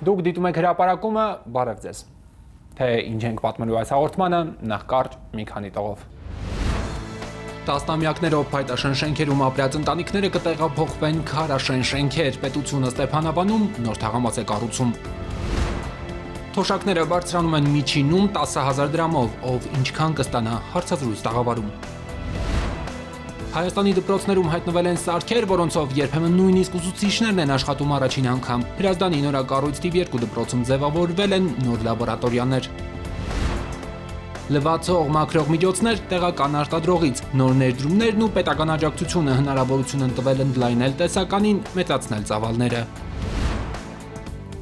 Դուք դիտում եք հրապարակումը, բարև ձեզ։ Թե ինչ ենք պատմելու այս հաղորդմանը, նախ կարճ մի քանի տողով։ Տասնամյակներով փայտաշեն շենքերում ապրած ընտանիքները կտեղափոխվեն քարաշեն շենքեր, պետությունը Ստեփանավանում նոր թաղամաս է կառուցում։ Թոշակները բարձրանում են միջինում 10,000 դրամով, ով ինչքան կստանա հարցազրույց տաղավարում։ Հայաստանի դպրոցներում հայտնվել են սարքեր, որոնցով երբեմն նույնիսկ ուսուցիչներն են աշխատում առաջին անգամ։ Հրազդանի նորակառույց թիվ 2 դպրոցում ձևավորվել են նոր լաբորատորիաներ։ Լվացող մաքրող միջոցներ տեղական արտադրողից, նոր ներդրումներն ու պետական աջակցությունը հնարավորություն են տվել ընդլայնել տեսականին, մեծացնել ծավալները։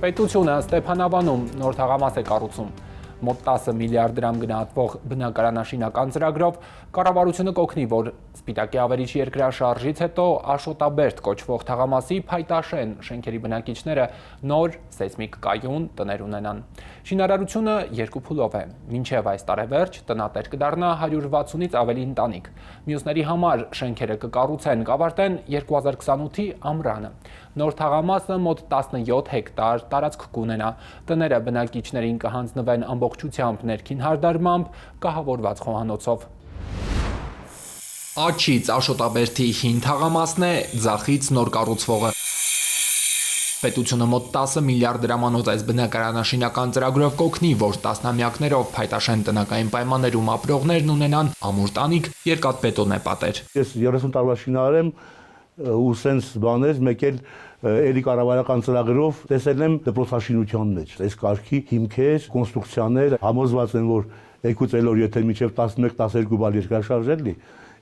Պետությունը Ստեփանավանում նոր թաղամաս է կառուցում։ Մոտ 10 միլիարդ դրամ գնահատվող բնակարանաշինական ծրագրով կառավարությունը կօգնի, որ Սպիտակի ավերիչ երկրաշարժից հետո Աշոտաբերդ կոչվող թաղամասի փայտաշեն շենքերի բնակիչները նոր սեյսմիկ կայուն տներ ունենան։ Շինարարությունը 2 փուլով է։ Մինչև այս տարեվերջ տնատեր կդառնա 160-ից ավելի ընտանիք։ Մյուսների համար շենքերը կկառուցեն, կավարտեն 2028-ի ամռանը։ Նոր թաղամասը մոտ 17 հեկտար տարածք կունենա։ Տները բնակիչներին կհանձնվեն ամբողջությամբ ներքին հարդարմամբ կահավորված խոհանոցով։ Աչից Աշոտաբերդի հին թաղամասն է, ձախից նոր կառուցվողը։ Պետությունը մոտ 10 միլիարդ դրամանոց այս բնակարանաշինական ծրագրով կօգնի, որ տասնամյակներով փայտաշեն տնական պայմաններում ապրողներն ունենան ամուր տանիք, երկաթբետոնե պատեր։ Ես 30 տարվա շինարար եմ ու սենց բաներ, մեկ էլ էլի կառավարական ծրագրով տեսել եմ դպրոցաշինության մեջ։ Այս կարգի հիմքեր, կոնստրուկցիաներ համոզված են, որ եկուցելով եթե մինչև 11-12 բալ երկրաշարժ էլի,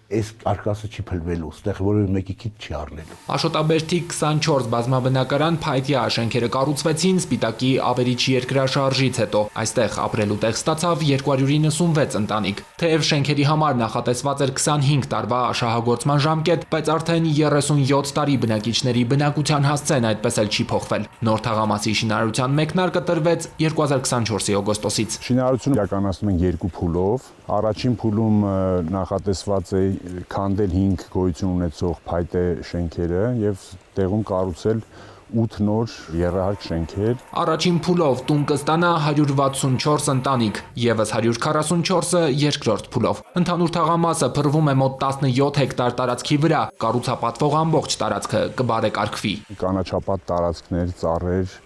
այս արկասը չի փլվելու, ստեղ որևէ մեկի քիթ չի առնելու։ Աշոտաբերդի 24 բազմաբնակարան փայտյա շենքերը կառուցվեցին Սպիտակի ավերիչ երկրաշարժից հետո։ Այստեղ ապրելու տեղ ստացավ 296 ընտանիք։ Թեև շենքերի համար նախատեսված էր 25 տարվա շահագործման ժամկետ, բայց արդեն 37 տարի բնակիչների բնակության հասցեն այդպես էլ չի փոխվել։ Նոր թաղամասի շինարարության մեկնարկը տրվեց 2024-ի օգոստոսից։ Շինարարությունը իրականացնում են 2 փուլով։ Առաջին փուլում նախատեսված է քանդել 5 գոյություն ունեցող փայտե շենքերը եւ տեղում կառուցել 8 նոր եռահարկ շենքեր։ Առաջին փուլով տուն կստանա 164 ընտանիք, եւս 144-ը երկրորդ փուլով։ Ընդհանուր թաղամասը փռվում է մոտ 17 հեկտար տարածքի վրա, կառուցապատվող ամբողջ տարածքը կբարեկարգվի։ Կանաչապատ տարածքներ, ծառեր,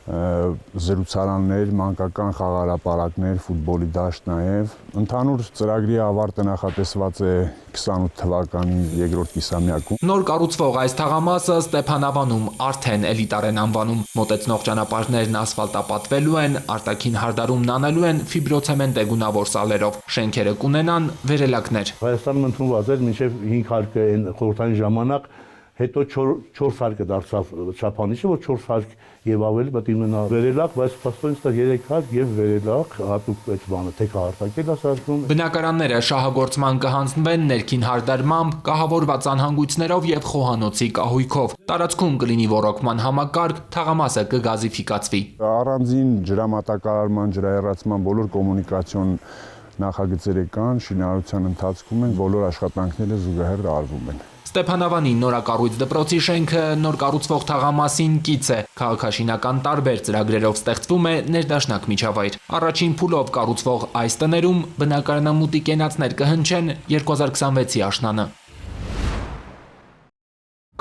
զրուցարաններ, մանկական խաղարապարակներ, ֆուտբոլի դաշտ նաև։ Ընդհանուր ծրագրի ավարտը նախատեսված է 28 թվականի երկրորդ կիսամյակում։ Նոր կառուցվող այս թաղամասը Ստեփանավանում արդեն էլիտար են անվանում։ Մոտեցնող ճանապարհներն ասֆալտապատվելու են, արտաքին հարդարումն անելու են ֆիբրոցեմենտե գունավոր սալերով։ Շենքերը կունենան վերելակներ։ Հայաստանում ընդունված էր մինչև 5 հարկը այն խորհրդային ժամանակ, հետո 4 հարկը դարձավ չափանիշը, որ 4 հարկ եւ ավելի պետք է ունենա վերելակ, բայց փաստորեն ստեղ 3 հարկ եւ վերելակ հատուկ այդ բանը թեկահարտակել ասարկում։ Բնակարանները շահագործման կհանձնվեն ներքին հարդարմամբ, կահավորված անհանգույցներով եւ խոհանոցի կահույքով։ Տարածքում կլինի ոռոգման համակարգ, թաղամասը կգազիֆիկացվի։ Առանձին ջրամատակարարման, ջրահեռացման բոլոր կոմունիկացիոն նախագծերը կան, շինարարության ընթացքում են, բոլոր աշխատանքները զուգահեռ արվում են։ Ստեփանավանի նորակառույց դպրոցի շենքը նոր կառուցվող թաղամասին կից է։ Քաղաքաշինական տարբեր ծրագրերով ստեղծվում է ներդաշնակ միջավայր։ Առաջին փուլով կառուցվող այս տներում բնակարանամուտի կենացներ կհնչեն 2026-ի աշնանը։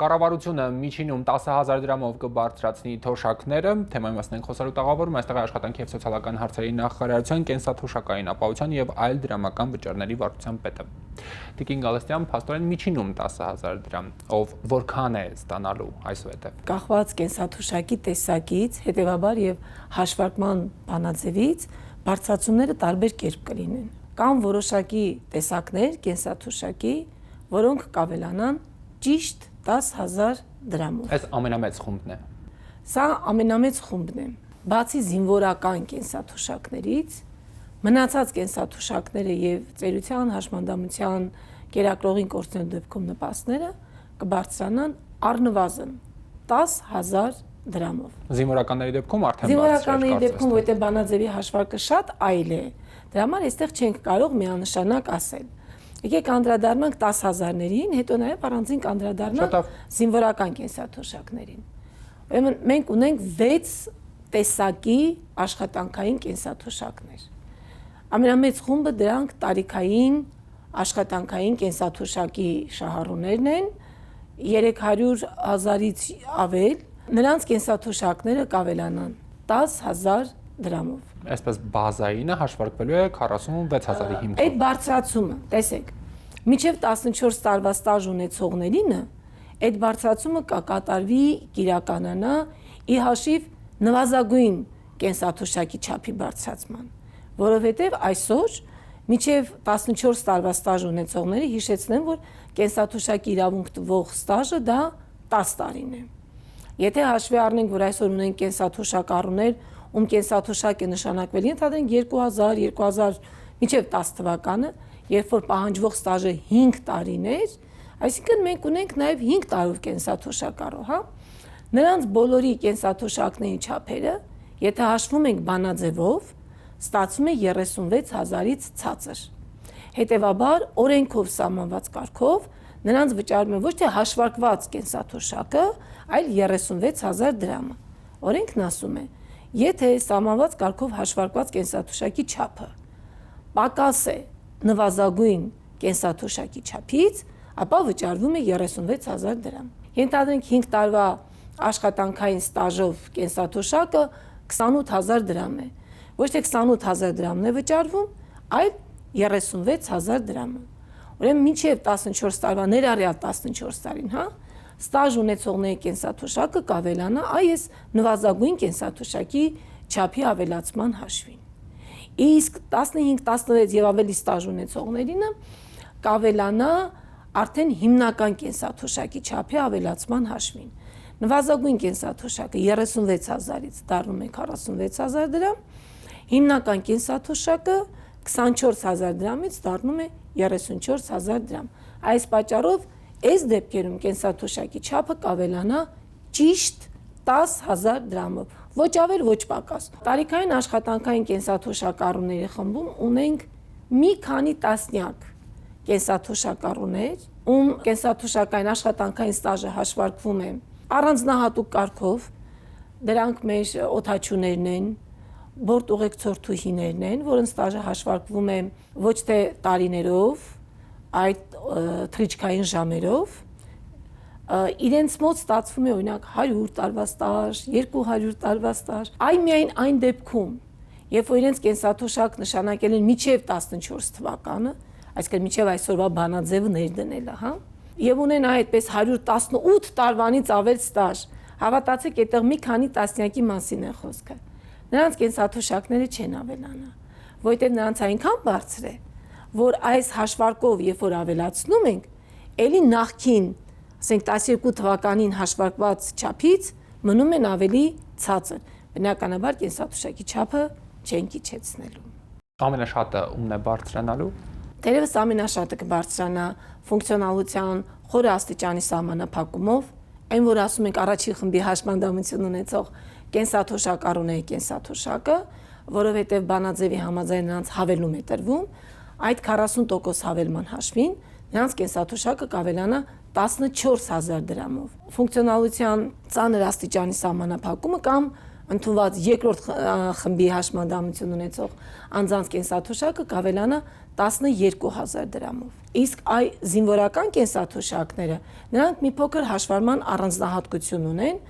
Կառավարությունը միջինում 10,000 դրամով կբարձրացնի թոշակները, թեմայի մասին ենք խոսելու տաղավարում, այստեղ է աշխատանքի եւ սոցիալական հարցերի նախարարության կենսաթոշակային ապահովության եւ այլ դրամական վճարների վարչության պետը։ Տիկին Գալստյան, փաստորեն միջինում 10,000 դրամ, ով որքան է ստանալու այսուհետև։ Կախված կենսաթոշակի տեսակից, հետեւաբար եւ հաշվարկման բանաձևից բարձրացումները տարբեր կերպ կլինեն։ Կան որոշակի տեսակներ կենսաթոշակի, որոնք կավելանան ճիշտ 10,000 դրամով։ Այս ամենամեծ խումբն է։ Սա ամենամեծ խումբն է։ Բացի զինվորական կենսաթոշակներից, մնացած կենսաթոշակները եւ ծերության, հաշմանդամության, կերակրողին կորցնելու դեպքում նպաստները կբարձրանան առնվազն 10,000 դրամով։ Զինվորականների դեպքում արդեն Զինվորականների դեպքում որտեղ բանաձևի հաշվարկը շատ այլ է, դրա համար այստեղ չենք կարող միանշանակ ասել։ Եկեք անդրադառնանք 10,000-ներին, հետո նաև առանձին կանդրադառնանք զինվորական կենսաթոշակներին։ Ուրեմն մենք ունենք 6 տեսակի աշխատանքային կենսաթոշակներ։ Ամենամեծ խումբը դրանք տարիքային աշխատանքային կենսաթոշակի շահառուներն են, 300,000-ից ավել, նրանց կենսաթոշակները կավելանան 10,000 դրամով։ Այսպես բազայինը հաշվարկվելու է 46,000-ի հիմքով։ Այդ բարձրացումը, տեսեք, մինչև 14 տարվա ստաժ ունեցողներինը այդ բարձրացումը կկատարվի կիրականանա ի հաշիվ նվազագույն կենսաթոշակի չափի բարձրացման, որովհետև այսօր մինչև 14 տարվա ստաժ ունեցողները հիշեցնեմ, որ կենսաթոշակի իրավունք տվող ստաժը դա 10 տարին է։ Եթե հաշվի առնենք, որ այսօր ունենք կենսաթոշակառուներ, ում կենսաթոշակ է նշանակվել, ենթադրենք 2000 մինչև 10 թվականը, երբ որ պահանջվող ստաժը 5 տարիներ, այսինքն մենք ունենք նաև 5 տարով կենսաթոշակառու, հա։ Նրանց բոլորի կենսաթոշակների չափերը, եթե հաշվում ենք բանաձևով, ստացվում է 36,000-ից ցածր։ Հետևաբար, օրենքով սահմանված կարգով նրանց վճարում է ոչ թե հաշվարկված կենսաթոշակը, այլ 36,000 դրամը։ Օրենքն ասում է, եթե սահմանված կարգով հաշվարկված կենսաթոշակի չափը պակաս է նվազագույն կենսաթոշակի չափից, ապա վճարվում է 36,000 դրամ։ Ենթադրենք 5 տարվա աշխատանքային ստաժով կենսաթոշակը 28,000 դրամ է։ Ոչ թե 28,000 դրամն է վճարվում, այլ 36,000 դրամը։ Ուրեմն մինչև 14 տարվա ներառյալ 14 տարին, հա, ստաժ ունեցողների կենսաթոշակը կավելանա այս նվազագույն կենսաթոշակի չափի ավելացման հաշվին։ Իսկ 15, 16 եւ ավելի ստաժ ունեցողներինը կավելանա արդեն հիմնական կենսաթոշակի չափի ավելացման հաշվին։ Նվազագույն կենսաթոշակը 36,000-ից դառնում է 46,000 դրամ, հիմնական կենսաթոշակը 24,000 դրամից դառնում է 34,000 դրամ։ Այս պատճառով այս դեպքերում կենսաթոշակի չափը կավելանա ճիշտ 10,000 դրամով, ոչ ավել, ոչ պակաս։ Տարիքային աշխատանքային կենսաթոշակառուների խմբում ունենք մի քանի տասնյակ կենսաթոշակառուներ, ում կենսաթոշակային աշխատանքային ստաժը հաշվարկվում է առանձնահատուկ կարգով, դրանք մեր օդաչուներն են, բորտ ուղեկցորդուհիներն են, որոնց ստաժը հաշվարկվում է ոչ թե տարիներով, այլ թռիչքային ժամերով, իրենց մոտ ստացվում է օրինակ 100 տարվա ստաժ, 200 տարվա ստաժ, միայն այն դեպքում, երբ որ իրենց կենսաթոշակ նշանակել են մինչև 14 թվականը, այսինքն մինչև այսօրվա բանաձևը ներդնելը, հա, եւ ունեն այդպես 118 տարվանից ավել ստաժ, հավատացեք, այդտեղ մի քանի տասնյակի մասին է խոսքը։ Նրանց կենսաթոշակները չեն ավելանա, որովհետև նրանց այնքան բարձր է, որ այս հաշվարկով, երբ որ ավելացնում ենք, ելի նախքին, ասենք 12 թվականին հաշվարկված չափից մնում են ավելի ցածր։ Բնականաբար կենսաթոշակի չափը չեն իջեցնելու։ Ամենաշատը ումն է բարձրանալու։ Դերևս ամենաշատը կբարձրանա ֆունկցիոնալության խորը աստիճանի սահմանափակումով, այն որ ասում ենք առաջին խմբի հաշմանդամություն ունեցող կենսաթոշակառուների կենսաթոշակը, որովհետև բանաձևի համաձայն նրանց հավելում է տրվում, այդ 40% հավելման հաշվին նրանց կենսաթոշակը կավելանա 14,000 դրամով։ Ֆունկցիոնալության ծանր աստիճանի սահմանափակումը կամ ընդունված երկրորդ խմբի հաշմանդամություն ունեցող անձանց կենսաթոշակը կավելանա 12,000 դրամով։ Իսկ այ զինվորական կենսաթոշակները, նրանք մի փոքր հաշվառման առանձնահատկություն ունեն,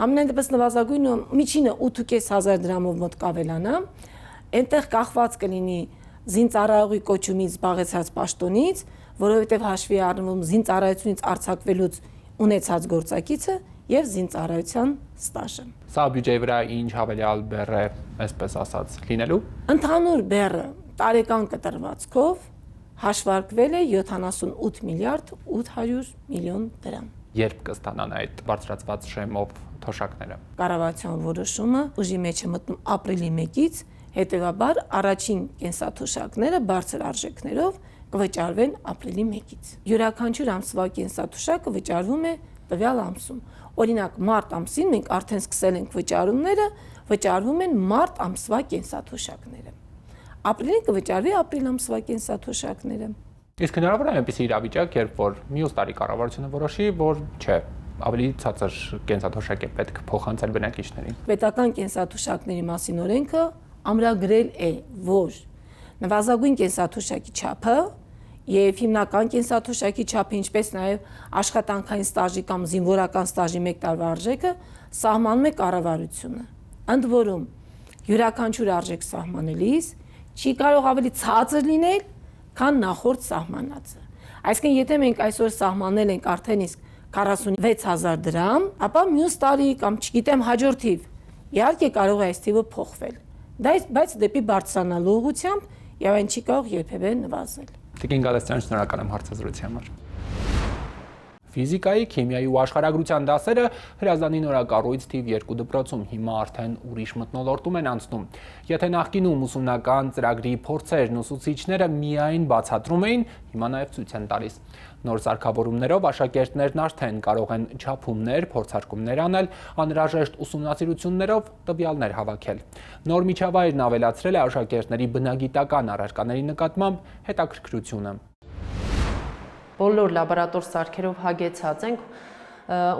համենայն դեպս նվազագույնը միջինը 8,500 դրամով մոտ կավելանա, այնտեղ կախված կլինի զինծառայողի կոչումից զբաղեցած պաշտոնից, որովհետև հաշվի առնվում զինծառայությունից արձակվելուց ունեցած գործակիցը եւ զինծառայության ստաժը։ Սա բյուջեի վրա ինչ հավելյալ բեռ է, այսպես ասած, լինելու։ Ընդհանուր բեռը տարեկան կտրվածքով հաշվարկվել է 78 միլիարդ 800 միլիոն դրամ։ Երբ կստանան այդ բարձրացված շեմով թոշակները։ Կառավարության որոշումը ուժի մեջ է մտնում ապրիլի 1-ից, հետևաբար առաջին կենսաթոշակները բարձր արժեքներով կվճարվեն ապրիլի 1-ից։ Յուրաքանչյուր ամսվա կենսաթոշակը վճարվում է տվյալ ամսում։ Օրինակ մարտ ամսին մենք արդեն սկսել ենք վճարումները, վճարվում են մարտ ամսվա կենսաթոշակները։ Ապրիլին կվճարվի ապրիլ ամսվա կենսաթոշակները։ Իսկ հնարավոր է այնպիսի իրավիճակ, երբ որ մյուս տարի կառավարությունը որոշի, որ չէ, ավելի ցածր կենսաթոշակ է պետք փոխանցել բնակիչներին։ Պետական կենսաթոշակների մասին օրենքը ամրագրել է, որ նվազագույն կենսաթոշակի չափը եւ հիմնական կենսաթոշակի չափը, ինչպես նաեւ աշխատանքային ստաժի կամ զինվորական ստաժի 1 տարվա արժեքը սահմանում է կառավարությունը։ Ընդ որում, յուրաքանչյուր արժեք սահմանելիս չի կարող ավելի ցածր լինել, քան նախորդ սահմանածը։ Այսինքն, եթե մենք այսօր սահմանել ենք արդեն իսկ 46000 դրամ, ապա մյուս տարի կամ չգիտեմ հաջորդիվ իհարկե կարող է այս թիվը փոխվել։ Բայց դեպի բարձրանալու ուղղությամբ եւ այն չի կարող երբևէ նվազել։ Տիկին Գալստյան, շնորհակալ եմ հարցազրույցի համար։ Ֆիզիկայի, քիմիայի ու աշխարհագրության դասերը Հրազդանի նորակառույց թիվ 2 դպրոցում հիմա արդեն ուրիշ մթնոլորտում են անցնում։ Եթե նախկինում ուսումնական ծրագրի փորձերն ուսուցիչները միայն բացատրում էին, հիմա նաև ցույց են տալիս։ Նոր սարքավորումներով աշակերտներն արդեն կարող են չափումներ, փորձարկումներ անել, անհրաժեշտ ուսումնասիրություններով տվյալներ հավաքել։ Նոր միջավայրն ավելացրել է աշակերտների բնագիտական առարկաների նկատմամբ հետաքրքրությունը։ Բոլոր լաբորատոր սարքերով հագեցած ենք,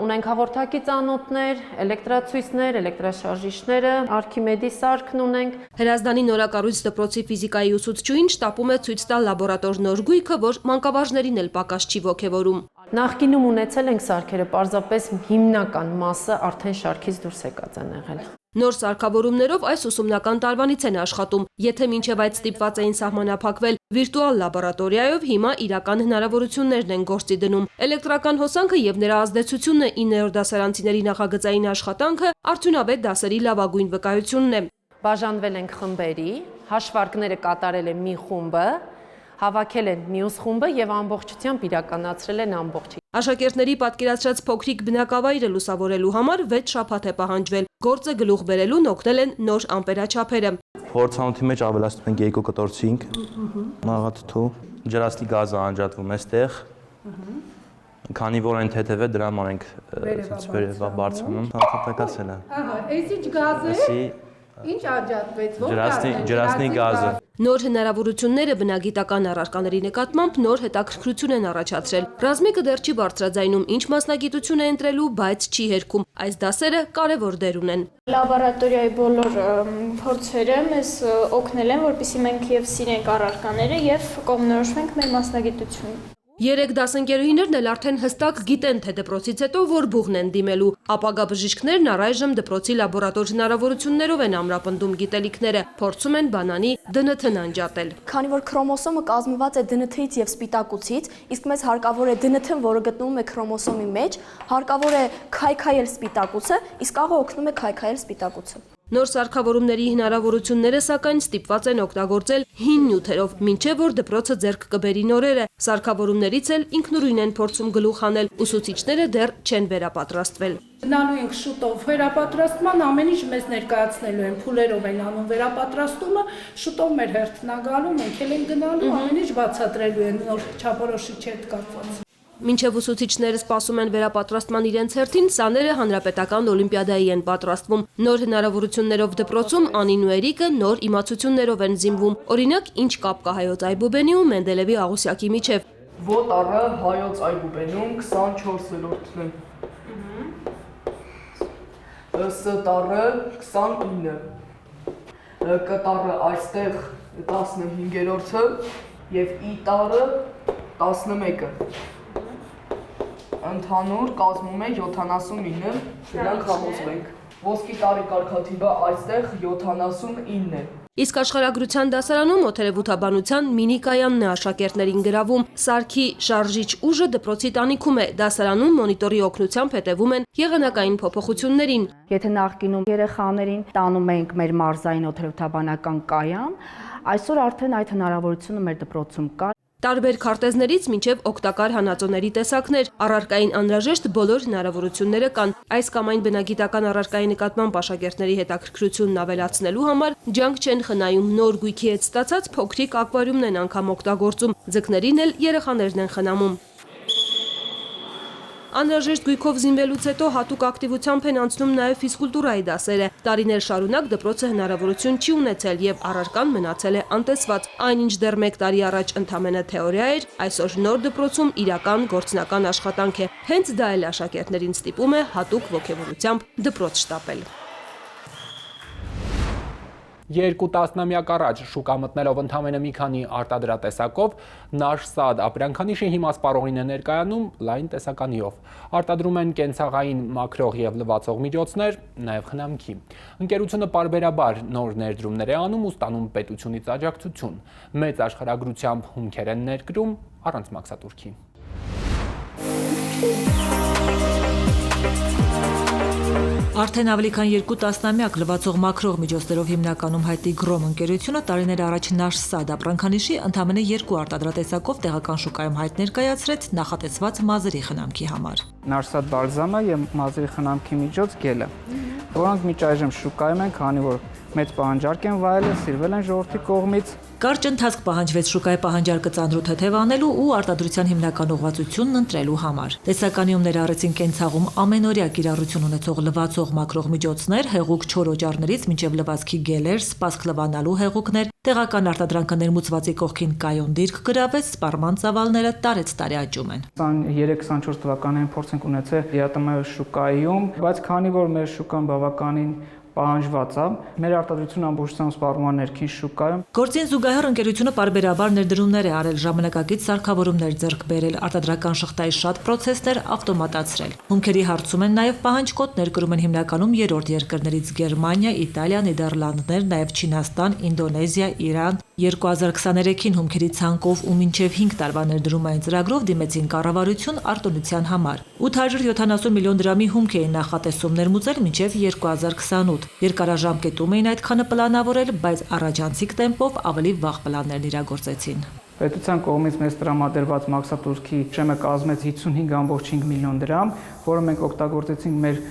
ունենք հաղորդակի ծանոթներ, էլեկտրացույցներ, էլեկտրաշարժիչները, Արքիմեդի սարքն ունենք։ Հրազդանի նորակառույց դպրոցի ֆիզիկայի ուսուցչուհին շտապում է ցույց տալ լաբորատոր նոր գույքը, որ մանկավարժներին էլ պակաս չի ոգևորում։ Նախկինում ունեցել ենք սարքերը, պարզապես հիմնական մասը արդեն շարքից դուրս եկած են եղել։ Նոր սարքավորումներով այս ուսումնական տարվանից են աշխատում։ Եթե մինչև այդ ստիպված էին սահմանափակվել վիրտուալ լաբորատորիայով, հիմա իրական հնարավորություններն են գործի դնում։ Էլեկտրական հոսանքը եւ նրա ազդեցությունը 9-րդ դասարանցիների նախագծային աշխատանքը արդյունավետ դասերի լավագույն վկայությունն է։ Բաժանվել ենք խմբերի, հաշվարկները կատարել է մի խումբը, հավաքել են մյուս խումբը եւ ամբողջությամբ իրականացրել են ամբողջը։ Աշակերտների պատկերացրած փոքրիկ բնակավայրը լուսավորելու համար 6 շաբաթ է պահանջվել։ Գործը գլուխ բերելուն օգնել են նոր ամպերաչափերը։ Փորձանոթի մեջ ավելացնում ենք 2 կտորցինք, մաղաթթու, ջրաստի գազը անջատվում էստեղ։ Քանի որ այն թեթև է, դրա համար ենք վերևա բարձրանում, հաղթակացել է։ Ահա, այս ինչ գազ է։ Ինչ անջատվեց, ո՞ր ջրաստի գազը։ Նոր հնարավորությունները բնագիտական առարկաների նկատմամբ նոր հետաքրքրություն են առաջացրել։ Ռազմիկը դեռ չի բարձրաձայնում ինչ մասնագիտություն է ընտրելու, բայց չի հերքում։ Այս դասերը կարևոր դեր ունեն։ Լաբորատորիայի բոլոր փորձերը մեզ օգնել են, որպեսզի մենք եւ սիրենք առարկաները եւ կողմնորոշվենք մեր մասնագիտությունը։ 3 դասընկերուհիներն էլ արդեն հստակ գիտեն, թե դպրոցից հետո որ բուղն են դիմելու։ Ապագա բժիշկներն առայժմ դպրոցի լաբորատոր հնարավորություններով են ամրապնդում գիտելիքները, փորձում են բանանի ԴՆԹ-ն անջատել։ Քանի որ քրոմոսոմը կազմված է ԴՆԹ-ից եւ սպիտակուցից, իսկ մեզ հարկավոր է ԴՆԹ-ն, որը գտնվում է քրոմոսոմի մեջ, հարկավոր է քայքայել սպիտակուցը, իսկ աղը օգնում է քայքայել սպիտակուցը։ Նոր սարքավորումների հնարավորությունները սակայն ստիպված են օգտագործել հին նյութերով, մինչև որ դպրոցը ձեռք կբերի նորերը։ Սարքավորումներից էլ ինքնուրույն են փորձում գլուխ հանել, ուսուցիչները դեռ չեն վերապատրաստվել։ Գնալու ենք շուտով վերապատրաստման, ամեն ինչ մեզ ներկայացնելու են, փուլերով են անում վերապատրաստումը, շուտով մեր հերթն է գալու, մենք էլ ենք գնալու, ամեն ինչ բացատրելու են նոր չափորոշիչ հետ կապված։ Մինչև ուսուցիչները սպասում են վերապատրաստման իրենց հերթին, սաները հանրապետական օլիմպիադայի են պատրաստվում։ Նոր հնարավորություններով դպրոցում Անին ու Էրիկը նոր իմացություններով են զինվում։ Օրինակ, ինչ կապ կա Հայոց Այբուբենի ու Մենդելևի Աղուսյակի միջև։ Ոտառը Հայոց Այբուբենում 24-րդն է։ Ս-տառը 29։ Կ-տառը այստեղ 15-րդը եւ ի-տառը 11-ը։ Ընդհանուր կազմում է 79, դրանք համոզվենք։ Ոսկի տարի կարգաթիվը այստեղ 79 է։ Իսկ աշխարհագրության դասարանում օթերևութաբանության մինի կայանն է աշակերտներին գրավում։ Սարքի շարժիչ ուժը դպրոցի տանիքում է, դասարանում մոնիտորի օգնությամբ հետևում են եղանակային փոփոխություններին։ Եթե նախկինում երեխաներին տանում ենք մեր մարզային օթերևութաբանական կայան, այսօր արդեն այդ հնարավորությունը մեր դպրոցում կա։ Տարբեր քարտեզներից մինչև օգտակար հանածոների տեսակներ, առարկային անհրաժեշտ բոլոր հնարավորությունները կան։ Այս կամ այն բնագիտական առարկայի նկատմամբ աշակերտների հետաքրքրությունն ավելացնելու համար ջանք չեն խնայում, նոր գույքի հետ ստացած փոքրիկ ակվարիումն են անգամ օգտագործում, ձկներին էլ երեխաներն են խնամում։ Անհրաժեշտ գույքով զինվելուց հետո հատուկ ակտիվությամբ են անցնում նաև ֆիզկուլտուրայի դասերը։ Տարիներ շարունակ դպրոցը հնարավորություն չի ունեցել եւ առարկան մնացել է անտեսված։ Այնինչ դեռ 1 տարի առաջ ընդամենը թեորիա էր, այսօր նոր դպրոցում իրական գործնական աշխատանք է։ Հենց դա էլ աշակերտներին ստիպում է հատուկ ոգևորությամբ դպրոց շտապել։ 2 տասնամյակ առաջ շուկա մտնելով ընդամենը մի քանի արտադրատեսակով Նաշսադ ապրանքանիշի հիմա սպառողին է ներկայանում լայն տեսականիով։ Արտադրում են կենցաղային մաքրող եւ լվացող միջոցներ, նաեւ խնամքի։ Ընկերությունը պարբերաբար նոր ներդրումներ է անում ու ստանում պետությունից աջակցություն։ Մեծ աշխարհագրությամբ հումքեր են ներկրում առանց մաքսատուրքի։ Արդեն ավելի քան 2 տասնամյակ լվացող մաքրող միջոցներով հիմնականում հայտնի Գրոմ ընկերությունը տարիներ առաջ Նաշսադ ապրանքանիշի ընդամենը 2 արտադրատեսակով տեղական շուկայում հայտ ներկայացրեց նախատեսված մազերի խնամքի համար։ Նաշսադ բալզամը եւ մազերի խնամքի միջոց գելը, որոնք մինչ այժմ շուկայում են, քանի որ մեծ պահանջարկ են վայելել, սիրվել են ժողովրդի կողմից։ Կարճ ընթացք պահանջվեց շուկայի պահանջարկը ծանրու թեթև անելու ու արտադրության հիմնական ուղղվածությունն ընտրելու համար։ Տեսականիում ներառեցին կենցաղում ամենօրյա կիրառություն ունեցող լվացող մաքրող միջոցներ, հեղուկ չոր օճառներից մինչև լվացքի գելեր, սպասք լվանալու հեղուկներ, տեղական արտադրանքը ներմուծվածի կողքին կայուն դիրք գրավեց, սպառման ծավալները տարեցտարի աճում են։ 23-24 թվականներին փորձ ենք ունեցել ԵԱՏՄ շուկայում, բայց քանի որ մեր շուկան բավականին պահանջված է, մեր արտադրությունը ամբողջությամբ սպառվում է ներքին շուկայում։ Գործին զուգահեռ ընկերությունը պարբերաբար ներդրումներ է արել, ժամանակակից սարքավորումներ ձեռք բերել, արտադրական շղթայի շատ պրոցեսներ ավտոմատացրել։ Հումքերի հարցում են նաև պահանջկոտներ կրում են հիմնականում երրորդ երկրներից Գերմանիա, Իտալիա, Նիդերլանդներ, նաև Չինաստան, Ինդոնեզիա, Իրան։ 2023-ին հումքերի ցանկով ու մինչև 5 տարվա ներդրումային ծրագրով դիմեցին կառավարություն արտոնության համար։ 870 միլիոն դրամի հումք էին նախատեսում ներմուծել մինչև 2028։ Երկարաժամկետում էին այդքանը պլանավորել, բայց առաջանցիկ տեմպով ավելի վաղ պլաններն իրագործեցին։ Պետության կողմից մեզ տրամադրված մաքսատուրքի շեմը կազմեց 55.5 միլիոն դրամ, որը մենք օգտագործեցինք մեր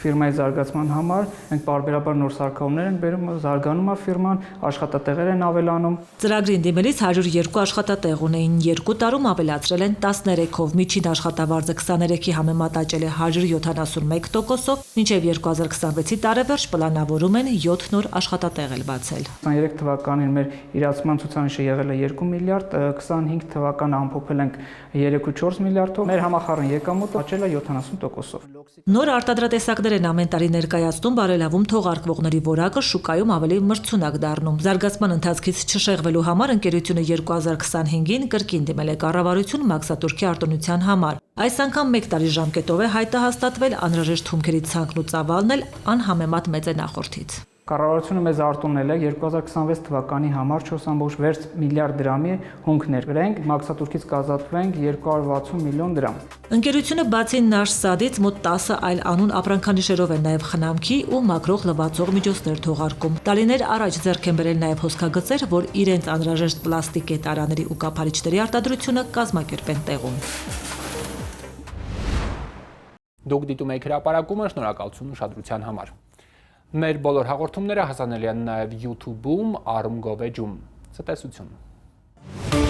ֆիրմայի զարգացման համար, մենք պարբերաբար նոր սարքավորումներ ենք բերում, զարգանում է ֆիրման, աշխատատեղեր են ավելանում։ Ծրագրին դիմելիս 102 աշխատատեղ ունեին, 2 տարում ավելացրել են 13-ով, միջին աշխատավարձը 23-ի համեմատ աճել է 171%-ով, մինչև 2026-ի տարեվերջ պլանավորում են 7 նոր աշխատատեղ էլ բացել։ 23 թվականին մեր իրացման ցուցանիշը եղել է 2 միլիարդ, 25 թվականը ամփոփել ենք 3.4 միլիարդով, մեր համախառն եկամուտը աճել է 70%-ով։ Նոր արտադրատեսակներ են ամեն տարի ներկայացնում, բարելավում թողարկվողների որակը, շուկայում ավելի մրցունակ դառնում։ Զարգացման ընթացքից չշեղվելու համար ընկերությունը 2025-ին կրկին դիմել է կառավարություն մաքսատուրքի արտոնության համար։ Այս անգամ 1 տարի ժամկետով է հայտը հաստատվել, անհրաժեշտ հումքերի ցանկն ու ծավալն էլ անհամեմատ մեծ է նախորդից։ Կառավարությունը մեզ արտոնել է 2026 թվականի համար 4.6 միլիարդ դրամի հումք ներկրենք, մաքսատուրքից կազատվենք 260 միլիոն դրամ։ Ընկերությունը բացի Նաշսադից մոտ 10 այլ անուն ապրանքանիշերով են նաև խնամքի ու մաքրող լվացող միջոցներ թողարկում։ Տարիներ առաջ ձեռք են բերել նաև հոսքագծեր, որ իրենց անհրաժեշտ պլաստիկ կետարաների ու կափարիչների արտադրությունը կազմակերպեն տեղում։ Դուք դիտում եք հրապարակումը, շնորհակալություն ուշադրության համար։ Մեր բոլոր հաղորդումները հասանելի են նաև YouTube-ում, Arm Gov-ում։ Ցտեսություն։